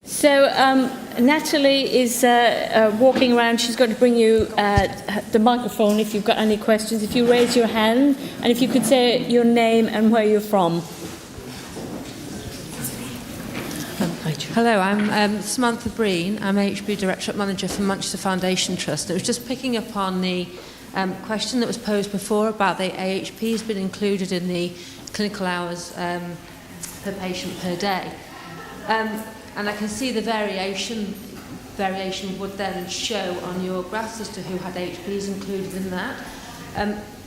So Natalie is walking around. She's going to bring you the microphone if you've got any questions. If you raise your hand and if you could say your name and where you're from. Hello, I'm Samantha Breen. I'm AHP Directorate Manager for Manchester Foundation Trust. It was just picking up on the question that was posed before about the AHPs being included in the clinical hours per patient per day. And I can see the variation would then show on your graphs as to who had HPs included in that.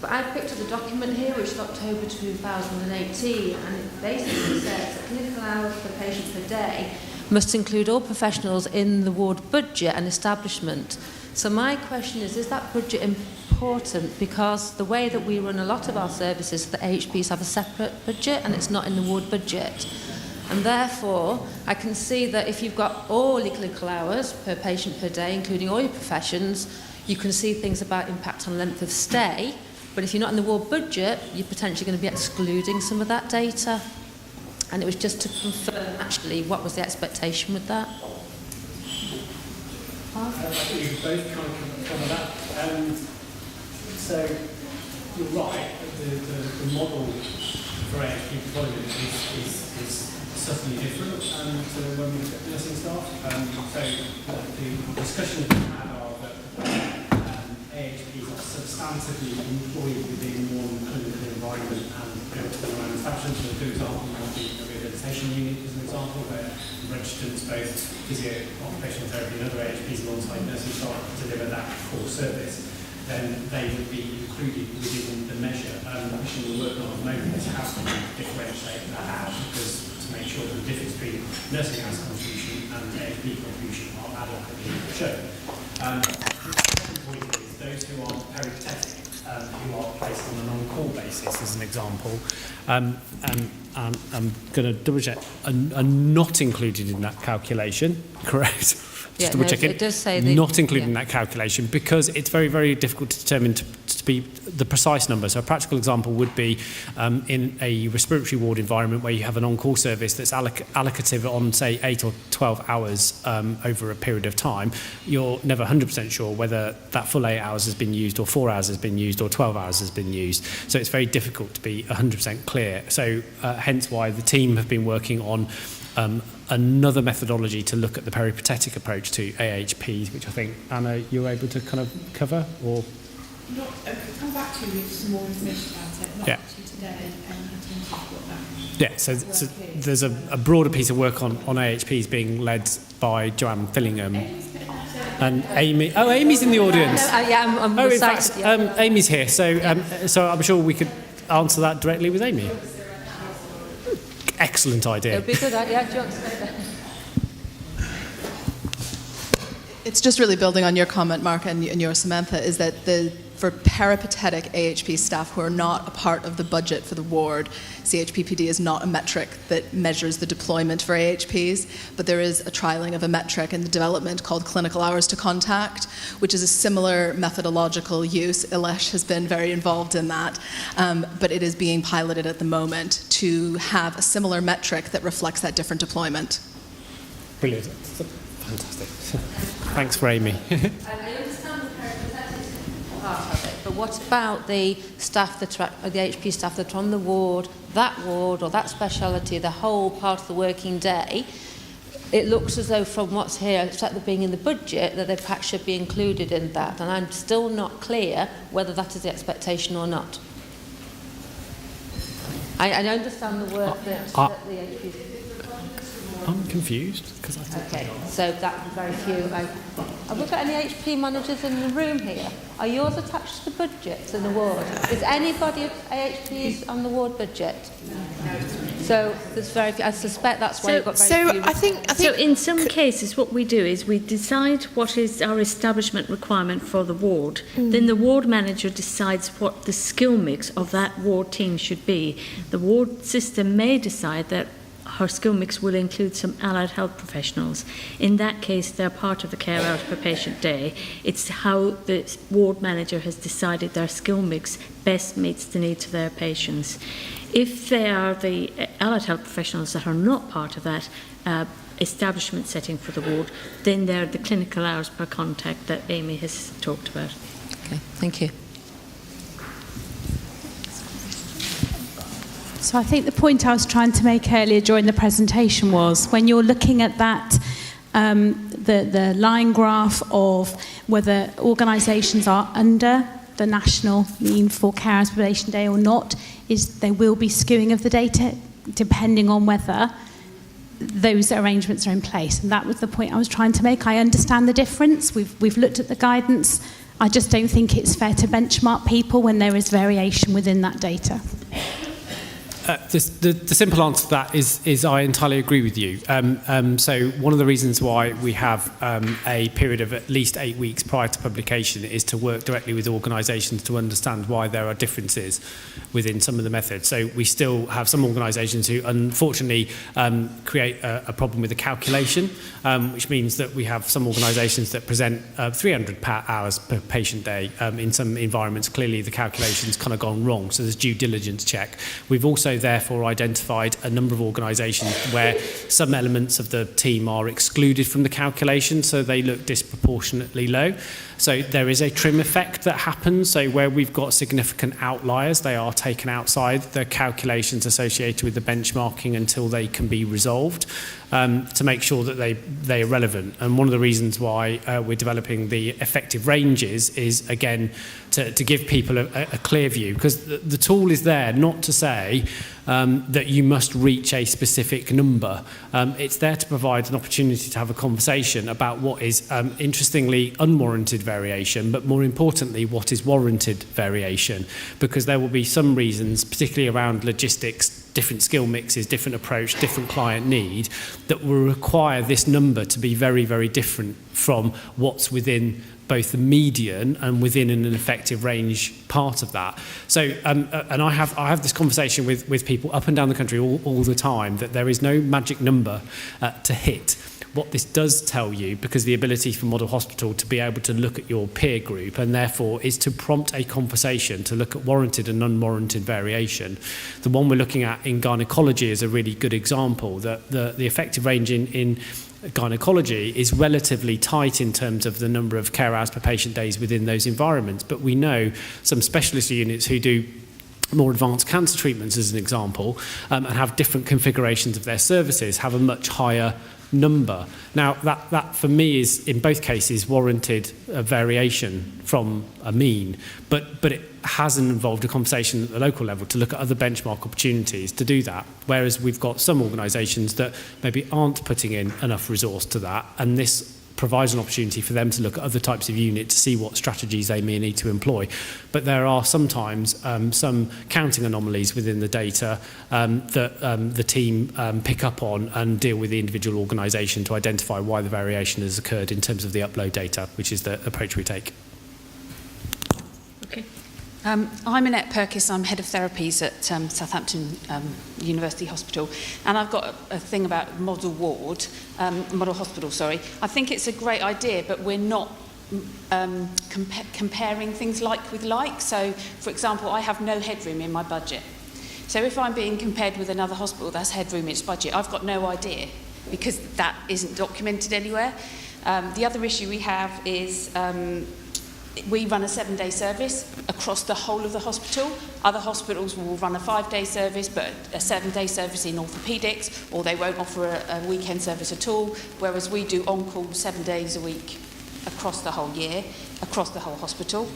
But I picked up the document here, which is October 2018, and it basically says that clinical hours per patient per day must include all professionals in the ward budget and establishment. So my question is that budget important? Because the way that we run a lot of our services, the HPs have a separate budget and it's not in the ward budget. And therefore, I can see that if you've got all your clinical hours per patient per day, including all your professions, you can see things about impact on length of stay. But if you're not in the ward budget, you're potentially going to be excluding some of that data. And it was just to confirm, actually, what was the expectation with that? I think you both kind of cover that. So you're right, the model for AHP deployment is certainly different to when we look at nursing staff. So the discussion that we had are that AHPs are substantively employed within one clinical environment and built around establishments. So, for example, the rehabilitation unit is an example where registrants, both physio, occupational therapy and other AHPs alongside nursing staff deliver that core service. Then they would be included within the measure. The mission we're working on at the moment is how to differentiate that out, because to make sure that the difference between nursing house contribution and AHP contribution are adequately shown. The second point is those who are peripatetic, who are placed on an on-call basis, as an example, I'm going to double check, are not included in that calculation, correct? Yeah, double check it does say not included in that calculation, because it's very, very difficult to determine to be the precise number. So a practical example would be in a respiratory ward environment where you have an on-call service that's allocative on, say, 8 or 12 hours over a period of time. You're never 100% sure whether that full 8 hours has been used, or 4 hours has been used, or 12 hours has been used. So it's very difficult to be 100% clear. So hence why the team have been working on another methodology to look at the peripatetic approach to AHPs, which I think, Anna, you were able to kind of cover, or? Not, come back to you with some more information about it, not yeah. actually today, in terms of what that. Yeah, so there's a broader piece of work on AHPs being led by Joanne Fillingham and Amy. Oh, Amy's in the audience. Yeah, I'm in fact, Amy's here, so I'm sure we could answer that directly with Amy. Excellent idea. It would be a good idea. Do you want to say that? It's just really building on your comment, Mark, and your, Samantha, is that for peripatetic AHP staff who are not a part of the budget for the ward, CHPPD is not a metric that measures the deployment for AHPs, but there is a trialling of a metric in the development called clinical hours to contact, which is a similar methodological use. Ilesh has been very involved in that, but it is being piloted at the moment to have a similar metric that reflects that different deployment. Brilliant. Fantastic. Thanks for Amy. I understand the peripatetic part of it, but what about the staff the HP staff that are on the ward, or that speciality, the whole part of the working day? It looks as though from what's here, except for being in the budget, that they perhaps should be included in that, and I'm still not clear whether that is the expectation or not. I understand the work that the HP. I'm confused because I thought. Okay, so that's very few. Have we got any HP managers in the room here? Are yours attached to the budget in the ward? Is anybody AHPs on the ward budget? So there's very few. I suspect that's why you've got very few. I think so. In some cases, what we do is we decide what is our establishment requirement for the ward. Then the ward manager decides what the skill mix of that ward team should be. The ward system may decide that her skill mix will include some allied health professionals. In that case, they're part of the care hours per patient day. It's how the ward manager has decided their skill mix best meets the needs of their patients. If they are the allied health professionals that are not part of that establishment setting for the ward, then they're the clinical hours per contact that Amy has talked about. Okay, thank you. So I think the point I was trying to make earlier during the presentation was when you're looking at that, the line graph of whether organisations are under the national mean for care hours per patient day or not, is there will be skewing of the data depending on whether those arrangements are in place. And that was the point I was trying to make. I understand the difference. We've looked at the guidance. I just don't think it's fair to benchmark people when there is variation within that data. The simple answer to that is I entirely agree with you. So one of the reasons why we have a period of at least 8 weeks prior to publication is to work directly with organisations to understand why there are differences within some of the methods. So we still have some organisations who unfortunately create a problem with the calculation, which means that we have some organisations that present 300 hours per patient day. In some environments, clearly the calculation's kind of gone wrong, so there's due diligence check. We've also therefore identified a number of organisations where some elements of the team are excluded from the calculation, so they look disproportionately low. So there is a trim effect that happens. So where we've got significant outliers, they are taken outside the calculations associated with the benchmarking until they can be resolved, to make sure that they are relevant. And one of the reasons why we're developing the effective ranges is, again, to give people a clear view, because the tool is there not to say that you must reach a specific number. It's there to provide an opportunity to have a conversation about what is, interestingly, unwarranted variation, but more importantly, what is warranted variation, because there will be some reasons, particularly around logistics, different skill mixes, different approach, different client need, that will require this number to be very, very different from what's within both the median and within an effective range part of that. So, and I have this conversation with people up and down the country all the time, that there is no magic number to hit. What this does tell you, because the ability for Model Hospital to be able to look at your peer group, and therefore is to prompt a conversation to look at warranted and unwarranted variation. The one we're looking at in gynecology is a really good example, that the effective range in gynecology is relatively tight in terms of the number of care hours per patient days within those environments. But we know some specialist units who do more advanced cancer treatments, as an example, and have different configurations of their services, have a much higher number. Now, that for me is, in both cases, warranted a variation from a mean, but it hasn't involved a conversation at the local level to look at other benchmark opportunities to do that, whereas we've got some organisations that maybe aren't putting in enough resource to that, and this provides an opportunity for them to look at other types of unit to see what strategies they may need to employ. But there are sometimes some counting anomalies within the data that the team pick up on and deal with the individual organisation to identify why the variation has occurred in terms of the upload data, which is the approach we take. Okay. I'm Annette Perkis, I'm Head of Therapies at Southampton University Hospital, and I've got a thing about Model Hospital, sorry. I think it's a great idea, but we're not comparing things like with like. So, for example, I have no headroom in my budget. So if I'm being compared with another hospital that's headroom in its budget, I've got no idea, because that isn't documented anywhere. The other issue we have is we run a 7-day service across the whole of the hospital. Other hospitals will run a 5-day service, but a 7-day service in orthopaedics, or they won't offer a weekend service at all, whereas we do on-call 7 days a week across the whole year, across the whole hospital.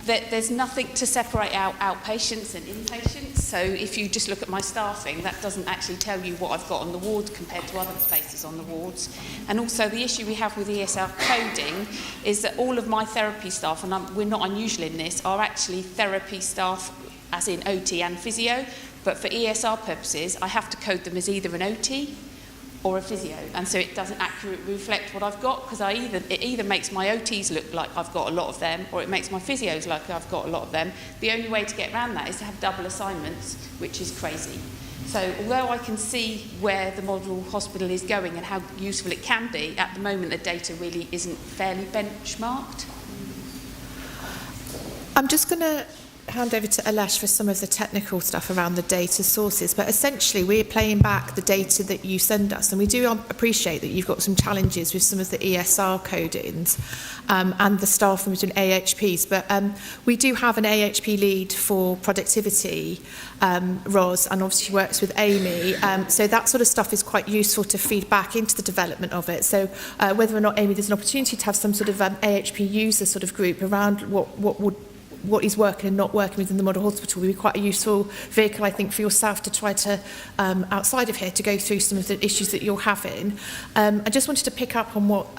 There's nothing to separate out outpatients and inpatients, so if you just look at my staffing, that doesn't actually tell you what I've got on the ward compared to other spaces on the wards. And also the issue we have with ESR coding is that all of my therapy staff, and we're not unusual in this, are actually therapy staff as in OT and physio, but for ESR purposes I have to code them as either an OT or a physio, and so it doesn't accurately reflect what I've got, because it either makes my OTs look like I've got a lot of them, or it makes my physios like I've got a lot of them. The only way to get around that is to have double assignments, which is crazy. So although I can see where the model hospital is going and how useful it can be, at the moment the data really isn't fairly benchmarked. I'm just going to hand over to Alesh for some of the technical stuff around the data sources, but essentially we're playing back the data that you send us, and we do appreciate that you've got some challenges with some of the ESR codings and the staff between AHPs, but we do have an AHP lead for productivity, Ros, and obviously she works with Amy, so that sort of stuff is quite useful to feed back into the development of it. So whether or not, Amy, there's an opportunity to have some sort of AHP user sort of group around what is working and not working within the model hospital would be quite a useful vehicle, I think, for yourself to try to, outside of here, to go through some of the issues that you're having. I just wanted to pick up on what,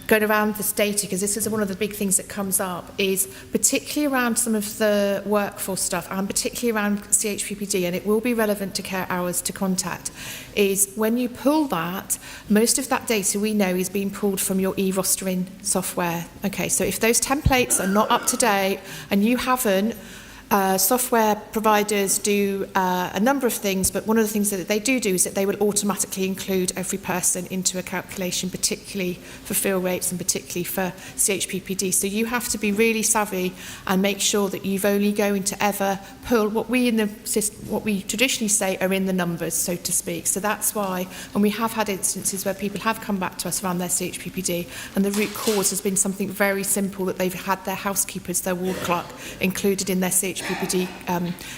going around this data, because this is one of the big things that comes up, is particularly around some of the workforce stuff, and particularly around CHPPD, and it will be relevant to care hours to contact, is when you pull that, most of that data we know is being pulled from your e-rostering software. Okay, so if those templates are not up to date, and you haven't, software providers do a number of things, but one of the things that they do is that they will automatically include every person into a calculation, particularly for fill rates and particularly for CHPPD. So you have to be really savvy and make sure that you've only going to ever pull what we traditionally say are in the numbers, so to speak. So that's why, and we have had instances where people have come back to us around their CHPPD, and the root cause has been something very simple, that they've had their housekeepers, their ward clerk, included in their CHPPD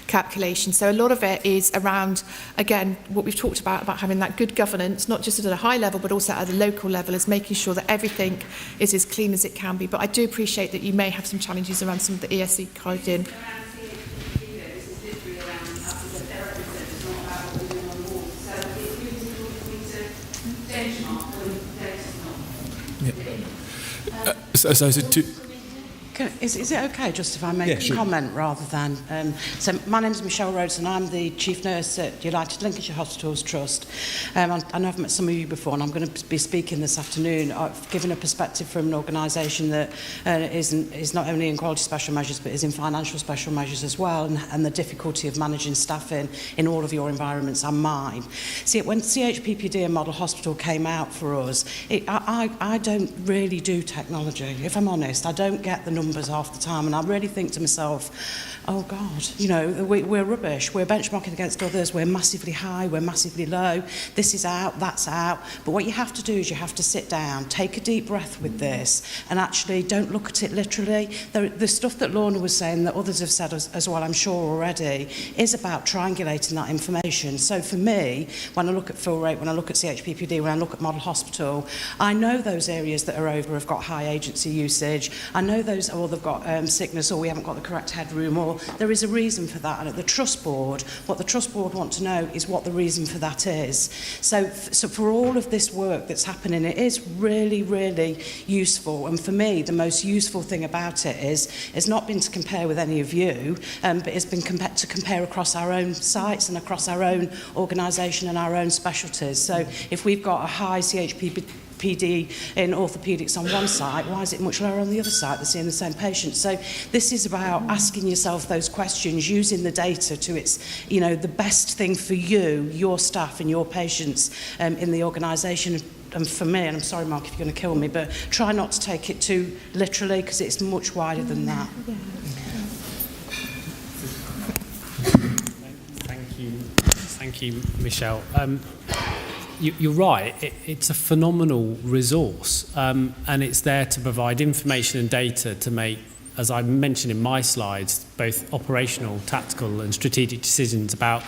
calculation. So a lot of it is around, again, what we've talked about having that good governance, not just at a high level, but also at a local level, is making sure that everything is as clean as it can be. But I do appreciate that you may have some challenges around some of the ESC coding. Is it okay just if I make a comment rather than... so my name is Michelle Rhodes and I'm the Chief Nurse at United Lincolnshire Hospitals Trust. I know I've met some of you before, and I'm going to be speaking this afternoon. I've given a perspective from an organisation that is not only in quality special measures but is in financial special measures as well, and the difficulty of managing staffing in all of your environments and mine. See, when CHPPD and Model Hospital came out for us, I don't really do technology, if I'm honest. I don't get the numbers half the time, and I really think to myself, oh God, you know, we're rubbish. We're benchmarking against others. We're massively high. We're massively low. This is out. That's out. But what you have to do is you have to sit down, take a deep breath with this, and actually don't look at it literally. The stuff that Lorna was saying, that others have said as well, I'm sure already, is about triangulating that information. So for me, when I look at fill rate, when I look at CHPPD, when I look at Model Hospital, I know those areas that are over have got high agency usage. I know those, or they've got sickness, or we haven't got the correct headroom, or there is a reason for that. And at the Trust Board, what the Trust Board want to know is what the reason for that is. So for all of this work that's happening, it is really, really useful. And for me, the most useful thing about it is not been to compare with any of you, but it's been to compare across our own sites and across our own organisation and our own specialties. So if we've got a high CHPPD in orthopaedics on one site, why is it much lower on the other site? They're seeing the same patient. So this is about asking yourself those questions, using the data to its, you know, the best thing for you, your staff and your patients in the organisation. And for me, and I'm sorry, Mark, if you're going to kill me, but try not to take it too literally, because it's much wider than that. Thank you, Michelle. You're right, it's a phenomenal resource, and it's there to provide information and data to make, as I mentioned in my slides, both operational, tactical and strategic decisions about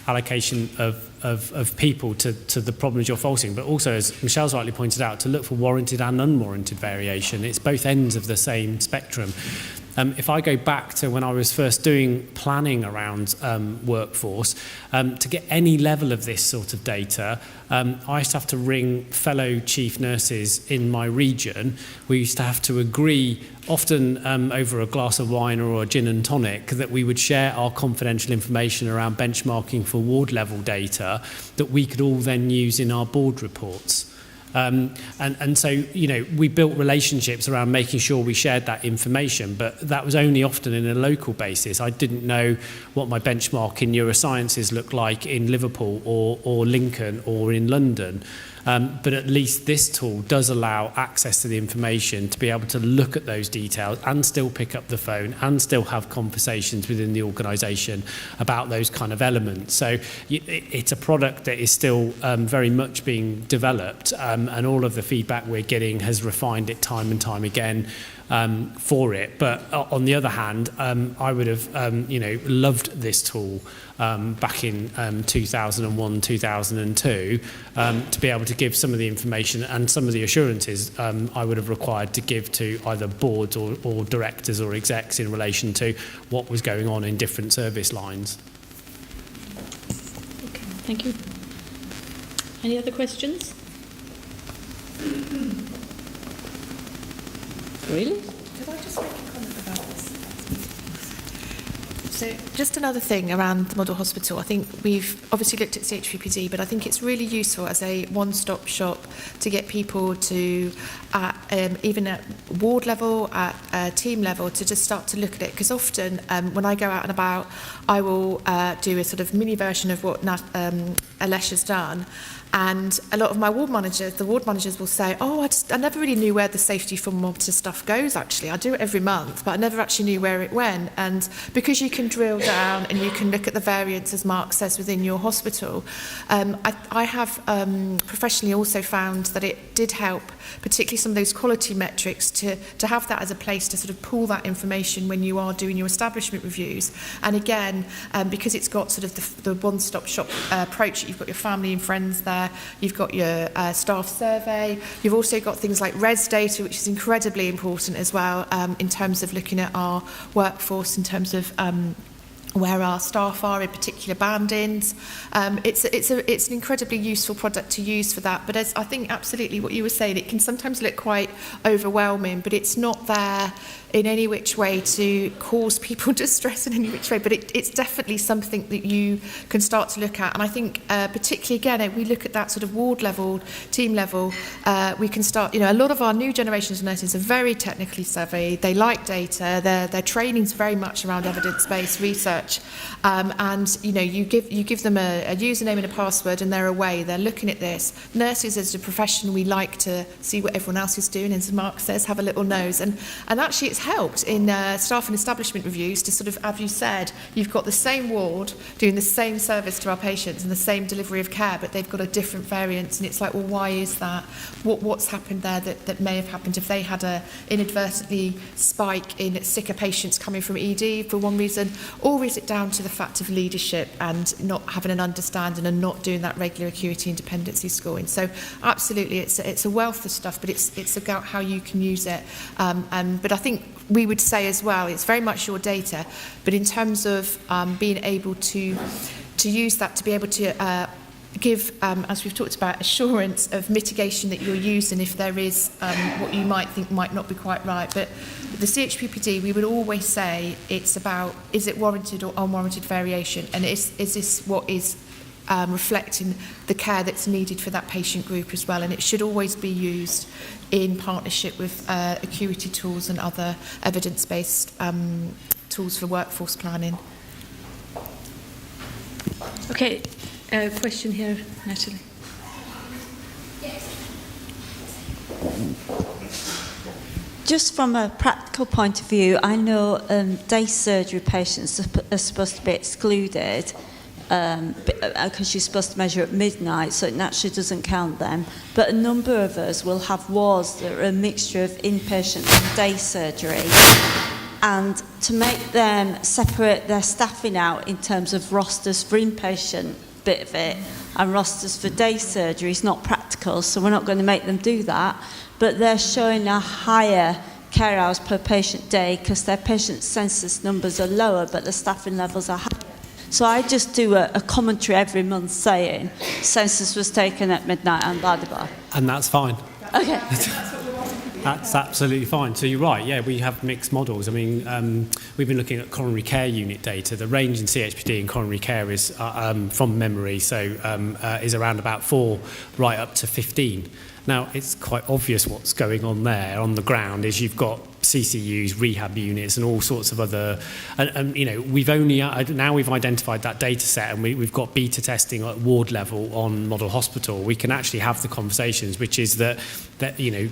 allocation of people to the problems you're facing, but also, as Michelle's rightly pointed out, to look for warranted and unwarranted variation. It's both ends of the same spectrum. If I go back to when I was first doing planning around workforce, to get any level of this sort of data, I used to have to ring fellow chief nurses in my region. We used to have to agree, often over a glass of wine or a gin and tonic, that we would share our confidential information around benchmarking for ward level data that we could all then use in our board reports. And so, you know, we built relationships around making sure we shared that information, but that was only often in a local basis. I didn't know what my benchmark in neurosciences looked like in Liverpool or Lincoln or in London. But at least this tool does allow access to the information to be able to look at those details and still pick up the phone and still have conversations within the organisation about those kind of elements. So it's a product that is still very much being developed, and all of the feedback we're getting has refined it time and time again for it. But on the other hand, I would have loved this tool back in 2001, 2002 to be able to give some of the information and some of the assurances I would have required to give to either boards or directors or execs in relation to what was going on in different service lines. Okay, thank you. Any other questions? Really? Could I just make a comment about this? So just another thing around the model hospital. I think we've obviously looked at CHPPD, but I think it's really useful as a one-stop shop to get people to, even at ward level, at team level, to just start to look at it. Because often when I go out and about, I will do a sort of mini version of what Alesh has done. And a lot of my ward managers will say, oh, I never really knew where the safety film monitor stuff goes, actually. I do it every month, but I never actually knew where it went. And because you can drill down and you can look at the variants, as Mark says, within your hospital, I have professionally also found that it did help, particularly some of those quality metrics, to have that as a place to sort of pull that information when you are doing your establishment reviews. And again, because it's got sort of the one-stop shop approach, you've got your family and friends there, you've got your staff survey, you've also got things like res data, which is incredibly important as well in terms of looking at our workforce, in terms of where our staff are in particular bandings. It's an incredibly useful product to use for that. But as I think absolutely what you were saying, it can sometimes look quite overwhelming, but it's not there in any which way to cause people distress in any which way, but it's definitely something that you can start to look at. And I think particularly again, if we look at that sort of ward level, team level, we can start, a lot of our new generations of nurses are very technically savvy, they like data, their training's very much around evidence-based research, and you give them a username and a password and they're away, they're looking at this. Nurses as a profession, we like to see what everyone else is doing, as Mark says, have a little nose, and actually it's helped in staff and establishment reviews to sort of, as you said, you've got the same ward doing the same service to our patients and the same delivery of care, but they've got a different variance, and it's like, well, why is that? What's happened there that may have happened if they had a inadvertently spike in sicker patients coming from ED for one reason, or is it down to the fact of leadership and not having an understanding and not doing that regular acuity and dependency scoring? So absolutely, it's a wealth of stuff, but it's about how you can use it. But I think we would say as well, it's very much your data, but in terms of being able to use that to be able to give, as we've talked about, assurance of mitigation that you're using if there is what you might think might not be quite right. But the CHPPD, we would always say it's about, is it warranted or unwarranted variation, and is this what is reflecting the care that's needed for that patient group as well, and it should always be used in partnership with acuity tools and other evidence-based tools for workforce planning. Okay, question here, Natalie. Just from a practical point of view, I know day surgery patients are supposed to be excluded because you're supposed to measure at midnight, so it naturally doesn't count them. But a number of us will have wards that are a mixture of inpatient and day surgery. And to make them separate their staffing out in terms of rosters for inpatient bit of it and rosters for day surgery is not practical, so we're not going to make them do that. But they're showing a higher care hours per patient day because their patient census numbers are lower, but the staffing levels are higher. So I just do a commentary every month saying census was taken at midnight and blah, blah, blah. And that's fine. Okay. That's absolutely fine. So you're right, yeah, we have mixed models. I mean, we've been looking at coronary care unit data. The range in CHPD in coronary care is, from memory, is around about 4 right up to 15. Now, it's quite obvious what's going on there on the ground is you've got CCUs, rehab units, and all sorts of other, and you know, we've identified that data set, and we've got beta testing at ward level on model hospital. We can actually have the conversations, which is that you know,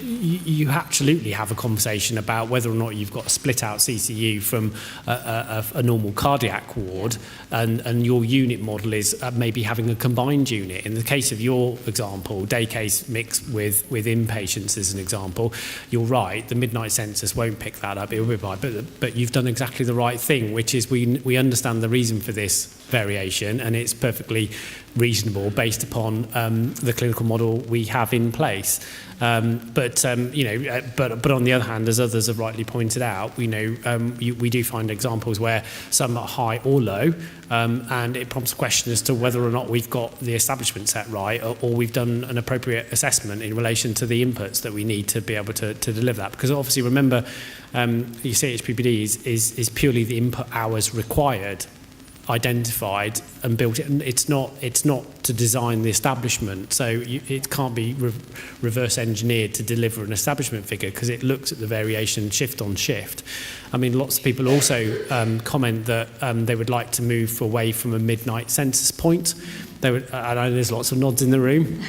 you absolutely have a conversation about whether or not you've got a split out CCU from a normal cardiac ward, and your unit model is maybe having a combined unit. In the case of your example, day case mixed with inpatients as an example, you're right, the midnight census won't pick that up, it will be right, but you've done exactly the right thing, which is we understand the reason for this variation, and it's perfectly reasonable based upon the clinical model we have in place. But on the other hand, as others have rightly pointed out, we do find examples where some are high or low, and it prompts a question as to whether or not we've got the establishment set right, or we've done an appropriate assessment in relation to the inputs that we need to be able to deliver that. Because obviously, remember, your CHPPD is purely the input hours required, identified and built it. It's not to design the establishment, so it can't be reverse engineered to deliver an establishment figure, because it looks at the variation shift on shift. I mean, lots of people also comment that they would like to move away from a midnight census point. I know there's lots of nods in the room.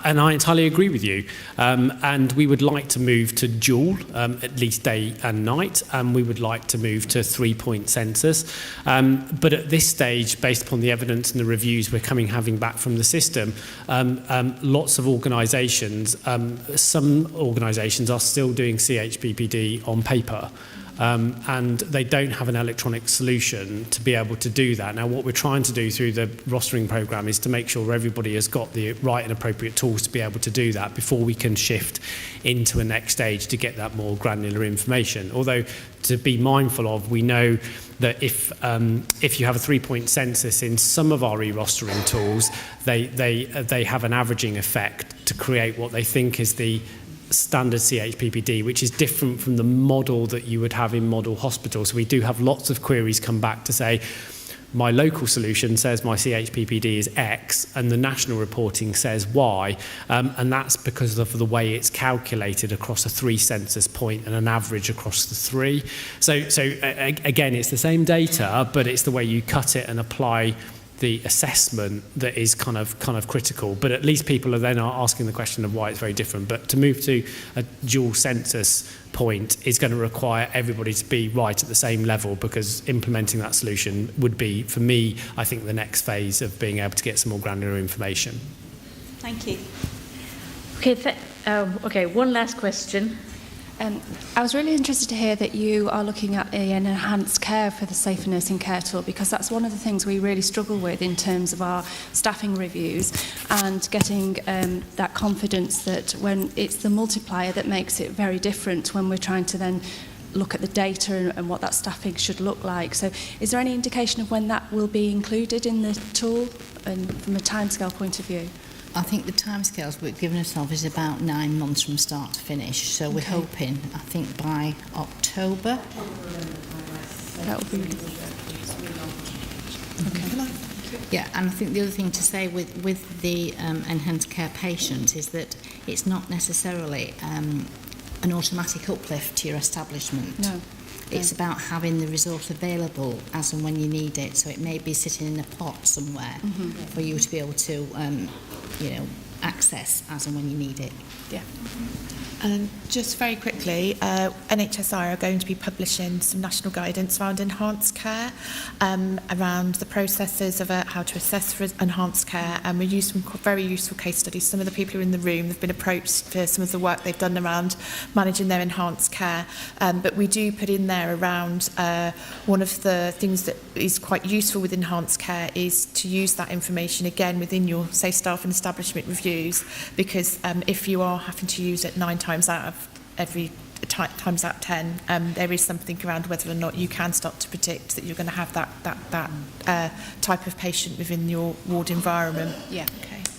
And I entirely agree with you. And we would like to move to dual, at least day and night, and we would like to move to 3-point census. But at this stage, based upon the evidence and the reviews we're having back from the system, lots of organisations, some organisations are still doing CHPPD on paper. And they don't have an electronic solution to be able to do that. Now, what we're trying to do through the rostering programme is to make sure everybody has got the right and appropriate tools to be able to do that before we can shift into a next stage to get that more granular information. Although, to be mindful of, we know that if you have a 3-point census in some of our e-rostering tools, they have an averaging effect to create what they think is the standard CHPPD, which is different from the model that you would have in model hospital. So we do have lots of queries come back to say, my local solution says my CHPPD is X and the national reporting says Y, and that's because of the way it's calculated across a 3 census point and an average across the 3. So again, it's the same data, but it's the way you cut it and apply the assessment that is kind of critical. But at least people are then asking the question of why it's very different. But to move to a dual census point is going to require everybody to be right at the same level, because implementing that solution would be, for me, I think, the next phase of being able to get some more granular information. Thank you. Okay, one last question. I was really interested to hear that you are looking at an enhanced care for the Safer Nursing Care tool, because that's one of the things we really struggle with in terms of our staffing reviews, and getting that confidence that when it's the multiplier that makes it very different when we're trying to then look at the data and what that staffing should look like. So is there any indication of when that will be included in the tool, and from a timescale point of view? I think the timescales we've given ourselves is about 9 months from start to finish. So we're hoping, I think, by October. That will be okay. Yeah, and I think the other thing to say with the enhanced care patient is that it's not necessarily an automatic uplift to your establishment. No. It's about having the resource available as and when you need it. So it may be sitting in a pot somewhere for you to be able to, access as and when you need it. Yeah. And just very quickly, NHSI are going to be publishing some national guidance around enhanced care, around the processes of how to assess for enhanced care, and we use some very useful case studies. Some of the people who are in the room have been approached for some of the work they've done around managing their enhanced care, but we do put in there around one of the things that is quite useful with enhanced care is to use that information again within your, say, staff and establishment reviews, because if you are having to use it 9 times out of every times out of 10, there is something around whether or not you can start to predict that you're going to have that type of patient within your ward environment. Yeah.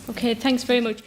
Okay, thanks very much.